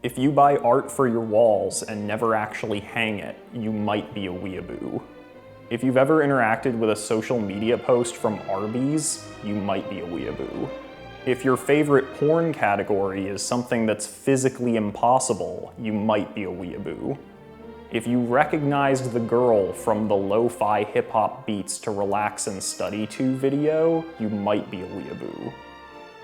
If you buy art for your walls and never actually hang it, you might be a weeaboo. If you've ever interacted with a social media post from Arby's, you might be a weeaboo. If your favorite porn category is something that's physically impossible, you might be a weeaboo. If you recognized the girl from the lo-fi hip-hop beats to relax and study to video, you might be a weeaboo.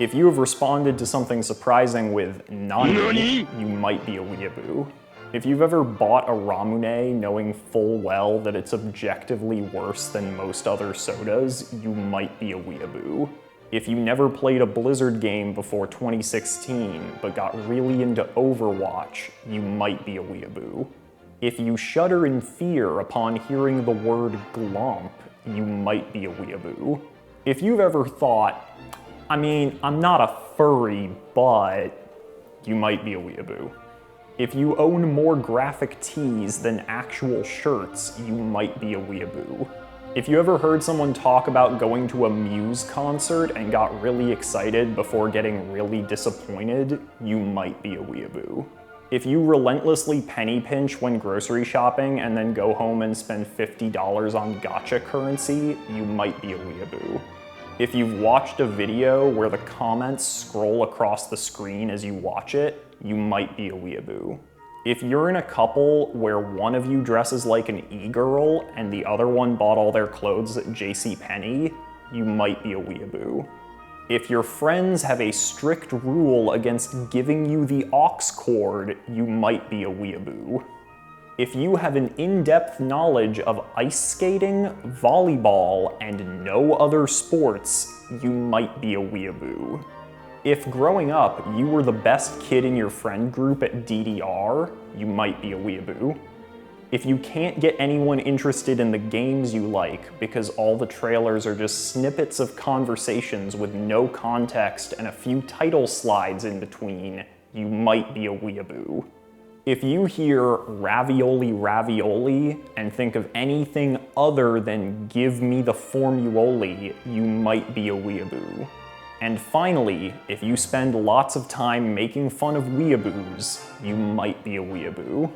If you have responded to something surprising with "Nani?", you might be a weeaboo. If you've ever bought a Ramune knowing full well that it's objectively worse than most other sodas, you might be a weeaboo. If you never played a Blizzard game before 2016 but got really into Overwatch, you might be a weeaboo. If you shudder in fear upon hearing the word glomp, you might be a weeaboo. If you've ever thought, I'm not a furry, but you might be a weeaboo. If you own more graphic tees than actual shirts, you might be a weeaboo. If you ever heard someone talk about going to a Muse concert and got really excited before getting really disappointed, you might be a weeaboo. If you relentlessly penny pinch when grocery shopping and then go home and spend $50 on gacha currency, you might be a weeaboo. If you've watched a video where the comments scroll across the screen as you watch it, you might be a weeaboo. If you're in a couple where one of you dresses like an e-girl and the other one bought all their clothes at JCPenney, you might be a weeaboo. If your friends have a strict rule against giving you the aux cord, you might be a weeaboo. If you have an in-depth knowledge of ice skating, volleyball, and no other sports, you might be a weeaboo. If growing up you were the best kid in your friend group at DDR, you might be a weeaboo. If you can't get anyone interested in the games you like because all the trailers are just snippets of conversations with no context and a few title slides in between, you might be a weeaboo. If you hear ravioli ravioli and think of anything other than give me the formuoli, you might be a weeaboo. And finally, if you spend lots of time making fun of weeaboos, you might be a weeaboo.